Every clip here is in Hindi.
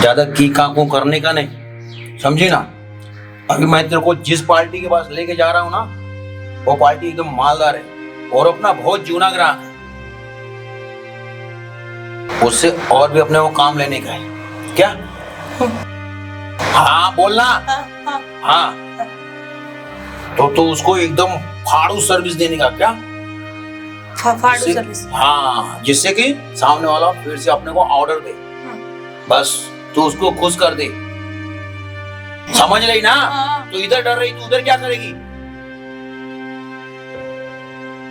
ज्यादा की काकू करने का नहीं, समझी ना। अभी मैं तेरे को जिस पार्टी के पास लेके जा रहा हूँ ना, वो पार्टी एकदम मालदार है और अपना बहुत जूना ग्राहक है। उससे और भी अपने को काम लेने का है क्या? हाँ बोलना। हाँ तो उसको एकदम फाड़ू सर्विस देने का क्या? फाड़ू सर्विस? हाँ, जिससे कि सामने वाला फिर से अपने को ऑर्डर दे। बस तू उसको खुश कर दे, समझ रही ना? तो इधर डर रही, तू उधर क्या करेगी?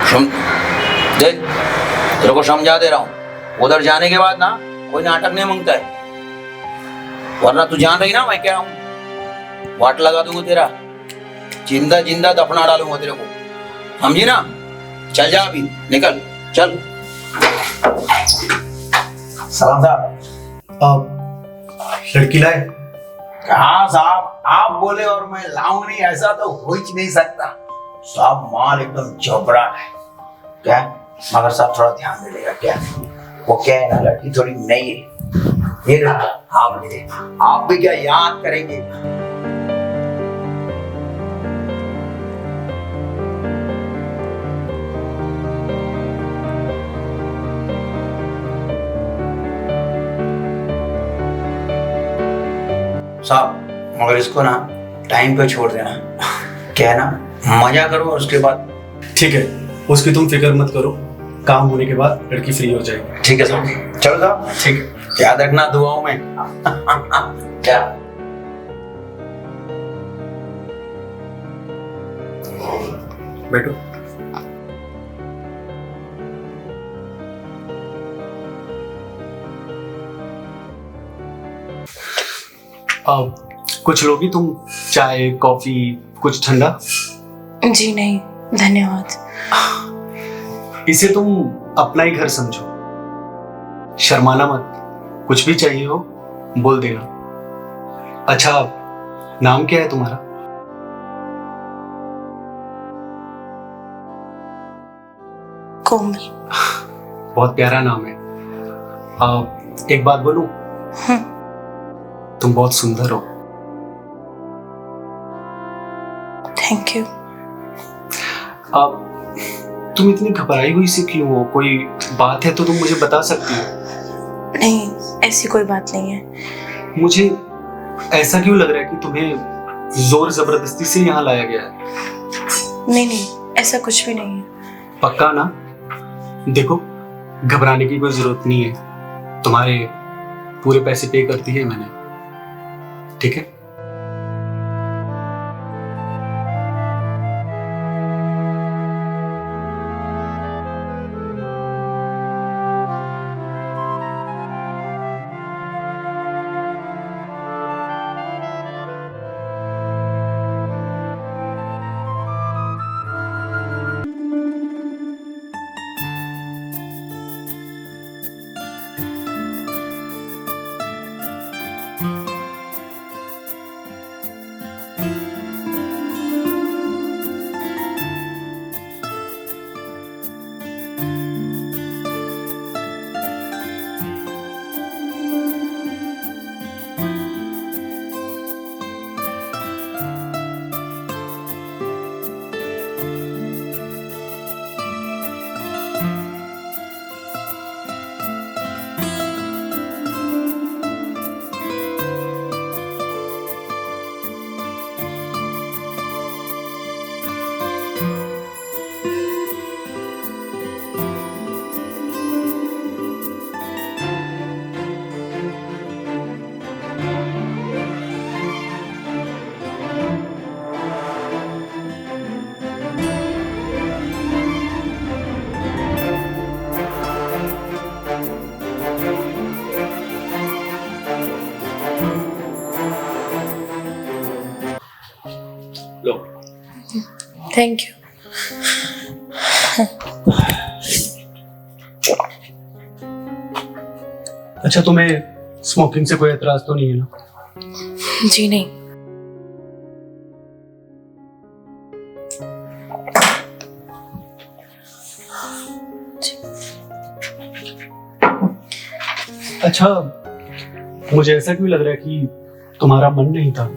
सुन देख, तेरे को समझा दे रहा हूँ, उधर जाने के बाद ना कोई नाटक नहीं मांगता है, वरना तू जान रही ना मैं क्या हूँ। वाट लगा दूंगा तेरा, जिंदा जिंदा दफना डालूंगा तेरे को, समझी ना? चल जा अभी, निकल चल। सलाम साहब, लड़की लाए? हाँ साहब, आप बोले और मैं लाऊं नहीं, ऐसा तो हो ही नहीं सकता साहब। माल एकदम जबरा है क्या, मगर साहब थोड़ा ध्यान दे देगा क्या? वो क्या है ना, लड़की थोड़ी नई है। ये आप भी क्या याद करेंगे? साहब मगर इसको ना टाइम पे छोड़ देना, क्या है ना, मजा करो और उसके बाद। ठीक है, उसकी तुम फिक्र मत करो, काम होने के बाद लड़की फ्री हो जाएगी। ठीक है साहब, चलो साहब। ठीक है, याद रखना दुआओं में। क्या बैठो। कुछ लोगी तुम? चाय कॉफी कुछ ठंडा? जी नहीं धन्यवाद। इसे तुम अपना ही घर समझो, शर्माना मत, कुछ भी चाहिए हो बोल देना। अच्छा, नाम क्या है तुम्हारा? कोमल। बहुत प्यारा नाम है। एक बात बोलूं, तुम बहुत सुंदर हो। Thank you. अब तुम इतनी घबराई हुई से क्यों हो? कोई बात है तो तुम मुझे बता सकती हो। नहीं, ऐसी कोई बात नहीं है। मुझे ऐसा क्यों लग रहा है कि तुम्हें जोर जबरदस्ती से यहाँ लाया गया है? नहीं नहीं, ऐसा कुछ भी नहीं है। पक्का ना? देखो, घबराने की कोई जरूरत नहीं है, तुम्हारे पूरे पैसे पे कर दिए मैंने, ठीक है? लो। Thank you. अच्छा, तुम्हें स्मोकिंग से कोई एतराज तो नहीं है ना? जी नहीं। अच्छा, मुझे ऐसा क्यों लग रहा है कि तुम्हारा मन नहीं था?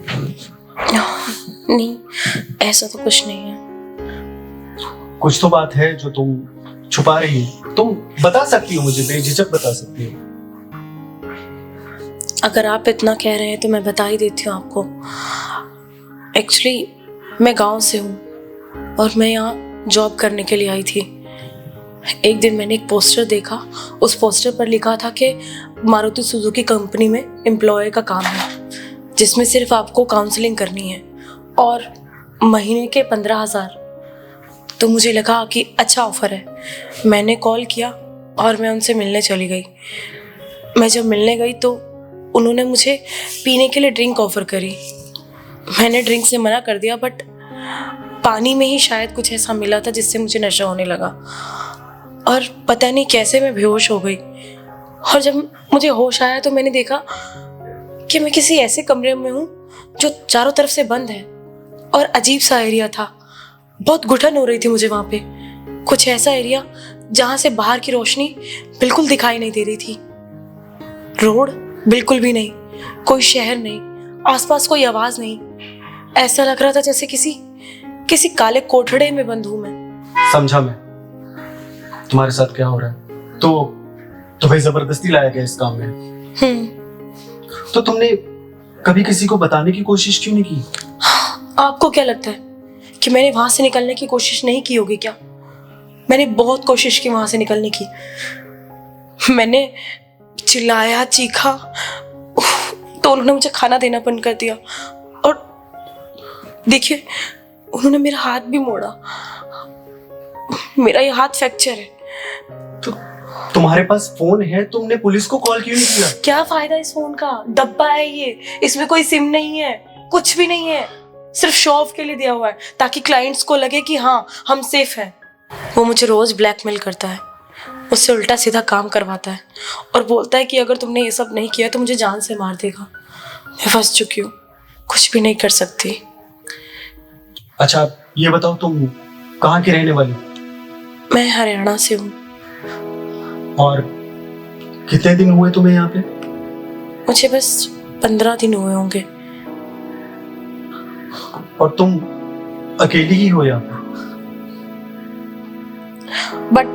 नहीं, ऐसा तो कुछ नहीं है। कुछ तो बात है जो तुम छुपा रही हो। तुम बता सकती हो, मुझे बेझिझक बता सकती हो। अगर आप इतना कह रहे हैं तो मैं बता ही देती हूँ आपको। एक्चुअली मैं गांव से हूँ और मैं यहाँ जॉब करने के लिए आई थी। एक दिन मैंने एक पोस्टर देखा, उस पोस्टर पर लिखा था कि मारुति सुजुकी कंपनी में एम्प्लॉय का काम है, जिसमें सिर्फ आपको काउंसलिंग करनी है और महीने के 15,000। तो मुझे लगा कि अच्छा ऑफर है। मैंने कॉल किया और मैं उनसे मिलने चली गई। मैं जब मिलने गई तो उन्होंने मुझे पीने के लिए ड्रिंक ऑफर करी। मैंने ड्रिंक से मना कर दिया, बट पानी में ही शायद कुछ ऐसा मिला था जिससे मुझे नशा होने लगा और पता नहीं कैसे मैं बेहोश हो गई। और जब मुझे होश आया तो मैंने देखा कि मैं किसी ऐसे कमरे में हूँ जो चारों तरफ से बंद है और अजीब सा एरिया था। बहुत घुटन हो रही थी मुझे वहाँ पे। कुछ ऐसा एरिया जहाँ से बाहर की रोशनी बिल्कुल दिखाई नहीं दे रही थी। रोड बिल्कुल भी नहीं, कोई शहर नहीं, आसपास कोई आवाज नहीं। ऐसा लग रहा था जैसे किसी काले कोठड़े में बंद हूं मैं। समझा मैं तुम्हारे साथ क्या हो रहा है। तो तुम्हें जबरदस्ती लाया गया इस काम में। तो तुमने कभी किसी को बताने की कोशिश क्यों नहीं की? आपको क्या लगता है कि मैंने वहां से निकलने की कोशिश नहीं की होगी क्या? मैंने बहुत कोशिश की वहां से निकलने की। मैंने चिल्लाया, चीखा, तो उन्होंने मुझे खाना देना बंद कर दिया और देखिए उन्होंने मेरा हाथ भी मोड़ा। मेरा ये हाथ फ्रैक्चर है। तो तुम्हारे पास फोन है, तुमने पुलिस को कॉल क्यों नहीं किया? क्या फायदा इस फोन का? डब्बा है ये, इसमें कोई सिम नहीं है, कुछ भी नहीं है। सिर्फ शो ऑफ के लिए दिया हुआ है ताकि क्लाइंट्स को लगे कि हाँ हम सेफ हैं। वो मुझे रोज ब्लैकमेल करता है, उससे उल्टा सीधा काम करवाता है और बोलता है कि अगर तुमने ये सब नहीं किया तो मुझे जान से मार देगा। मैं फंस चुकी हूँ, कुछ भी नहीं कर सकती। अच्छा ये बताओ, तुम कहाँ की रहने वाली हो? मैं हरियाणा से हूँ। और कितने दिन हुए तुम्हें यहाँ पे? मुझे बस 15 दिन हुए होंगे। और तुम अकेली ही हो यहाँ पे? बट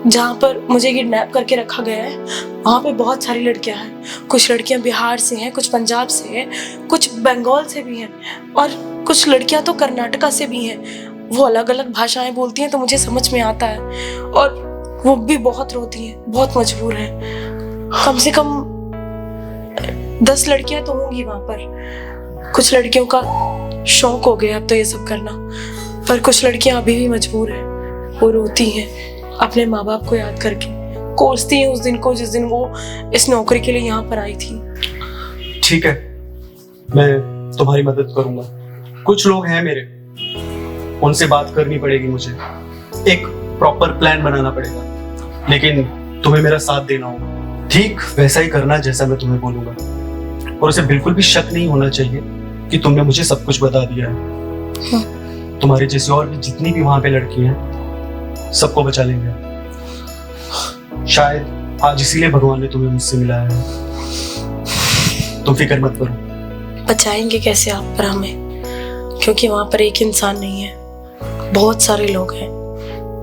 जहाँ पर मुझे किडनैप करके रखा गया है वहाँ पे बहुत सारी लड़कियाँ हैं। कुछ लड़कियाँ बिहार से हैं, कुछ पंजाब से हैं, कुछ बंगाल से भी हैं और कुछ लड़कियाँ तो कर्नाटका से भी हैं। वो अलग अलग भाषाएं बोलती हैं तो मुझे समझ में आता है और वो भी बहुत रोती हैं, बहुत मजबूर हैं। कम से कम 10 लड़कियाँ तो होंगी वहाँ पर। कुछ लड़कियों का शौक हो गया अब तो ये सब करना, पर कुछ लड़कियाँ अभी भी मजबूर हैं। वो रोती हैं अपने माँ बाप को याद करके, कोसती हैं उस दिन को जिस दिन वो इस नौकरी के लिए यहाँ पर आई थी। ठीक है, मैं तुम्हारी मदद करूंगा। कुछ लोग हैं मेरे, उनसे बात करनी पड़ेगी मुझे, एक प्रॉपर प्लान बनाना पड़ेगा, लेकिन तुम्हें मेरा साथ देना होगा। ठीक वैसा ही करना जैसा मैं तुम्हें बोलूंगा और उसे बिल्कुल भी शक नहीं होना चाहिए कि तुमने मुझे सब कुछ बता दिया है। तुम्हारी जैसी और भी जितनी भी वहां पे लड़की हैं सबको बचा लेंगे। शायद आज इसीलिए भगवान ने तुम्हें मुझसे मिलाया है। तुम फिक्र मत करो। बचाएंगे कैसे आप पर हमें? क्योंकि वहां पर एक इंसान नहीं है, बहुत सारे लोग हैं।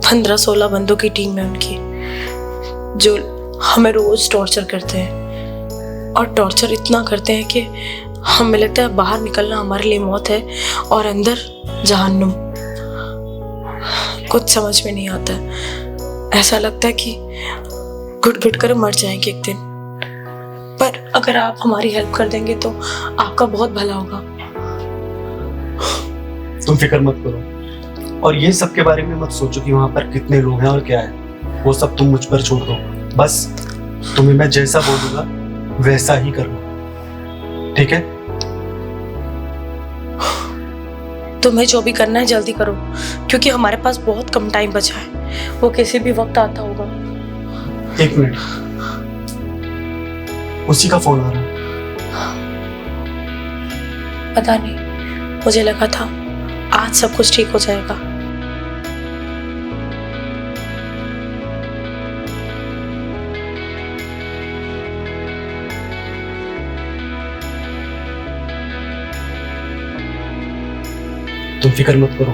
15-16 बंदों की टीम है उनकी, जो हमें रोज टॉर्चर करते हैं और टॉर्चर इतना करते हैं कि हमें लगता है बाहर निकलना हमारे लिए मौत है और अंदर जहन्नुम। कुछ समझ में नहीं आता है। ऐसा लगता है कि घुट घुट कर मर जाएंगे एक दिन। पर अगर आप हमारी हेल्प कर देंगे तो आपका बहुत भला होगा। तुम फिक्र मत करो और ये सब के बारे में मत सोचो कि वहां पर कितने लोग हैं और क्या है। वो सब तुम मुझ पर छोड़ दो। बस तुम्हें मैं जैसा बोलूंगा वैसा ही करना, ठीक है? तुम्हें जो भी करना है जल्दी करो, क्योंकि हमारे पास बहुत कम टाइम बचा है। वो किसी भी वक्त आता होगा। 1 मिनट, उसी का फोन आ रहा है। पता नहीं, मुझे लगा था आज सब कुछ ठीक हो जाएगा। तुम फिक्र मत करो,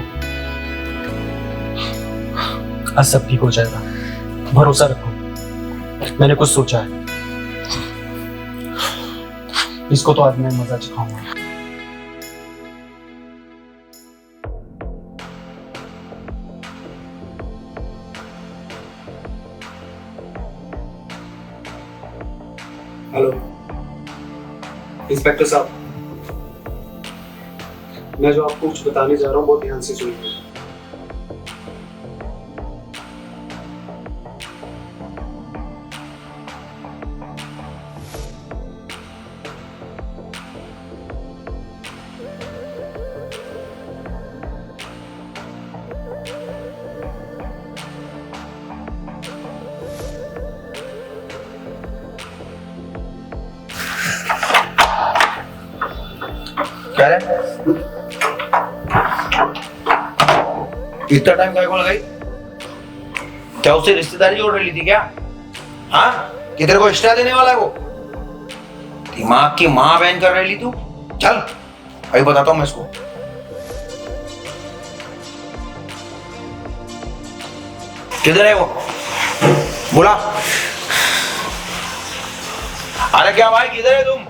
आज सब ठीक हो जाएगा, भरोसा रखो। मैंने कुछ सोचा है, इसको तो आज मैं मजा चखाऊंगा। हेलो इंस्पेक्टर साहब, मैं जो आपको कुछ बताने जा रहा हूँ बहुत ध्यान से सुनिए। क्या रे? इतना टाइम को लगाई? क्या उससे रिश्तेदारी जोड़ ली थी क्या? हाँ, किधर को एक्स्ट्रा देने वाला है वो? दिमाग की माँ बहन कर रही तू? चल अभी बताता हूँ मैं इसको। किधर है वो? बोला। अरे क्या भाई, किधर है तुम?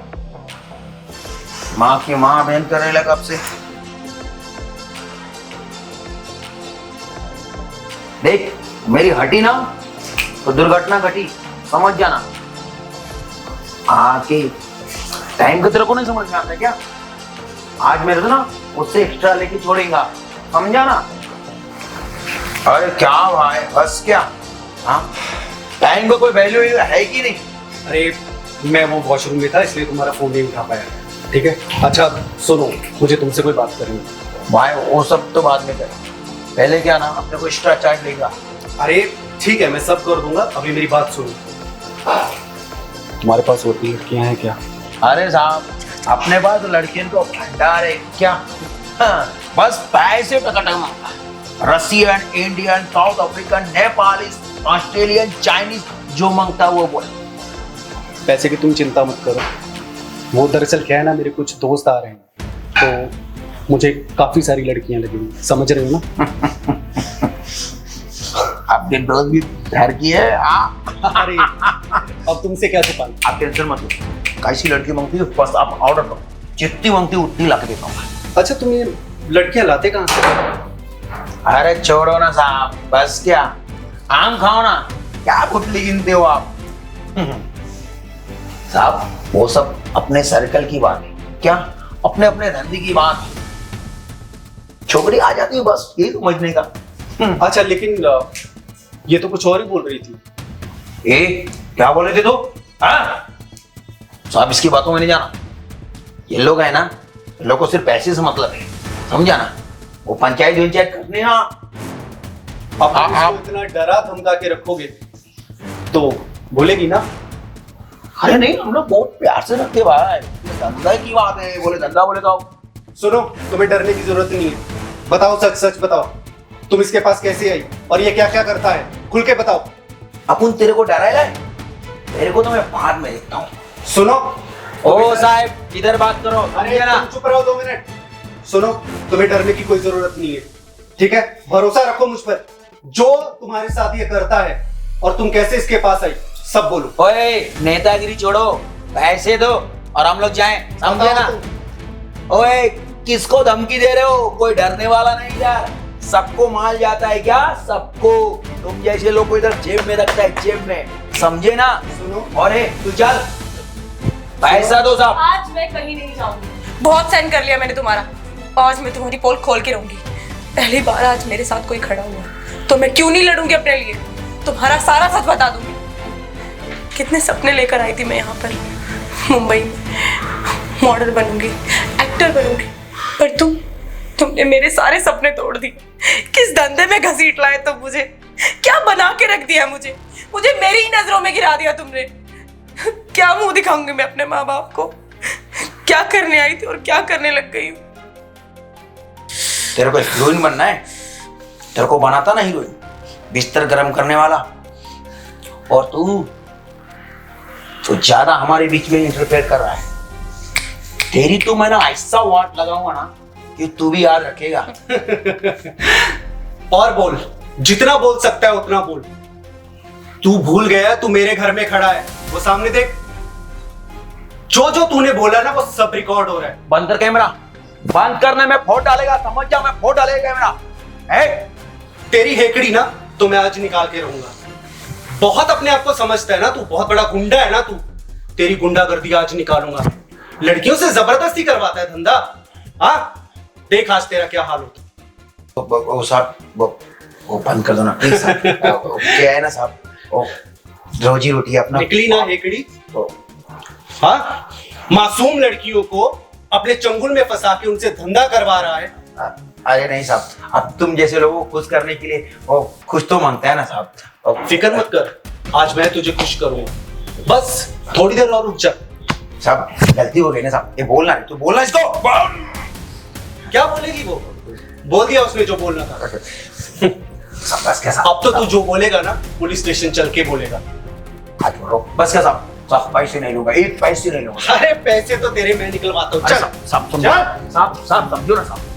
माँ की माँ बहन करने लगा कब से? देख, मेरी हटी ना तो दुर्घटना घटी, समझ जाना। आके टाइम की तरह को नहीं समझ में आता क्या? आज मेरे को ना उससे एक्स्ट्रा लेके छोड़ेगा, समझा ना? अरे क्या भाई, बस क्या? हाँ, टाइम का कोई वैल्यू है कि नहीं? अरे मैं वो वॉशरूम में था इसलिए तुम्हारा फोन नहीं उठा पाया, ठीक है? अच्छा सुनो, मुझे तुमसे कोई बात करनी है। भाई वो सब तो बाद में कर, पहले क्या ना अपने को एक्स्ट्रा चार्ज लेगा। अरे ठीक है, मैं सब कर दूंगा, अभी मेरी बात सुनो। तुम्हारे पास होती लड़कियां हैं क्या? अरे साहब, अपने पास लड़कियों को भंडार है क्या? हाँ, बस पैसे टका मांगता। Russian, Indian, south African, Nepali, Australian, Chinese, जो मांगता वो बोल। पैसे की तुम चिंता मत करो, वो दरअसल क्या है ना, मेरे कुछ दोस्त आ रहे हैं तो मुझे काफी सारी लड़कियां लगेंगी, समझ रहे हो ना? आपके दोस्त भी घर की है? अरे अब तुमसे क्या छुपाना? आप टेंशन मत लो, कैसी लड़की मांगती है बस आप ऑर्डर करो, जितनी मांगती है उतनी ला के देता हूँ। अच्छा तुम ये लड़कियां लाते कहाँ से? अरे छोड़ो ना साहब, बस क्या, आम खाओ ना, क्या गुटली गिनते हो आप? साहब वो सब अपने सर्कल की बात है, क्या अपने अपने धंधे की बात। छोकरी आ जाती है बस ये समझने का। अच्छा लेकिन ये तो कुछ और ही बोल रही थी। क्या बोले थे तो? हाँ साहब, इसकी बातों में नहीं जाना। ये लोग है ना, ये लोग को सिर्फ पैसे से मतलब है, समझा ना? वो पंचायत करने अब आप इतना डरा धमका के रखोगे तो बोलेगी ना? अरे नहीं, हम लोग बहुत प्यार से रखते भाई, धंधा की बात है, बोले धंधा बोले तो। सुनो, तुम्हें डरने की जरूरत नहीं है, बताओ सच सच बताओ, तुम इसके पास कैसे आई और ये क्या क्या करता है, खुल के बताओ। अपन तेरे को डरा है? तेरे को तो मैं बाद में देखता हूँ। सुनो ओ साहब, इधर बात करो। अरे तुम चुप रहो 2 मिनट। सुनो, तुम्हें डरने की कोई जरूरत नहीं है, ठीक है? भरोसा रखो मुझ पर, जो तुम्हारे साथ ये करता है और तुम कैसे इसके पास आई, सब बोलो। ओए नेतागिरी छोड़ो, पैसे दो और हम लोग जाएं, समझे ना? ओए किसको धमकी दे रहे हो? कोई डरने वाला नहीं यार, सबको माल जाता है क्या? सबको। तुम जैसे लोग को इधर जेब में रखता है, जेब में, समझे ना? सुनो, और तू चल, पैसा दो साहब। आज मैं कहीं नहीं जाऊंगी, बहुत सहन कर लिया मैंने तुम्हारा, आज मैं तुम्हारी पोल खोल के रहूंगी। पहली बार आज मेरे साथ कोई खड़ा हुआ तो मैं क्यों नहीं लड़ूंगी अपने लिए, तुम्हारा सारा सच बता दूंगी। कितने सपने लेकर आई थी मैं यहाँ पर मुंबई में, मॉडल बनूंगी, एक्टर बनूंगी, पर तुमने मेरे सारे सपने तोड़ दिए। किस धंधे में घसीट लाए तुम मुझे, क्या बना के रख दिया मुझे मेरी ही नजरों में गिरा दिया तुमने। क्या मुंह दिखाऊंगी मैं अपने माँ बाप को? क्या करने आई थी और क्या करने लग गई हूँ। तेरे को हीरोइन बनना है? तेरे को बनाता ना हीरोइन, बिस्तर गर्म करने वाला। और तू तो ज्यादा हमारे बीच में इंटरफेयर कर रहा है। तेरी तो मैं ना ऐसा वाट लगाऊंगा ना ये तू भी याद रखेगा। और बोल, जितना बोल सकता है उतना बोल। तू भूल गया तू मेरे घर में खड़ा है, वो सामने देख। जो जो तूने बोला ना वो सब रिकॉर्ड हो रहा है। बंद कर कैमरा, बंद करने में फोट डालेगा, समझ जा, मैं फोट डालेगा कैमरा है। तेरी हेकड़ी ना तो मैं आज निकाल के रहूंगा। बहुत अपने आप को समझता है ना तू, बहुत बड़ा गुंडा है ना तू। तेरी गुंडागर्दी आज निकालूंगा। लड़कियों से जबरदस्ती करवाता है धंधा। हाँ देख आज तेरा क्या हाल होता। वो साहब वो बंद कर दो ना प्लीज साहब। क्या है ना साहब, वो रोजी रोटी अपना निकली ना हेकड़ी। हाँ मासूम लड़कियों को अपने चंगुल में फंसा के उनसे धंधा करवा रहा है। अरे नहीं साहब, अब तुम जैसे लोगों को खुश करने के लिए वो खुश तो मांगता है ना साहब। फिक्र मत कर, आज मैं तुझे खुश करूंगा। बस थोड़ी देर और रुक जा। साहब गलती हो गई ना साहब, ये बोलना नहीं, तू बोलना इसको। क्या बोलेगी वो? बोल दिया उसने जो बोलना था। साहब बस क्या साहब, अब तो तू जो बोलेगा ना पुलिस स्टेशन चल के बोलेगा। आज बोलो बस क्या साहब। साहब पैसे नहीं लूंगा, एक पैसे नहीं लूंगा। अरे पैसे तो तेरे मैं निकलवाता हूँ। चल साहब समझो, साहब समझो ना साहब।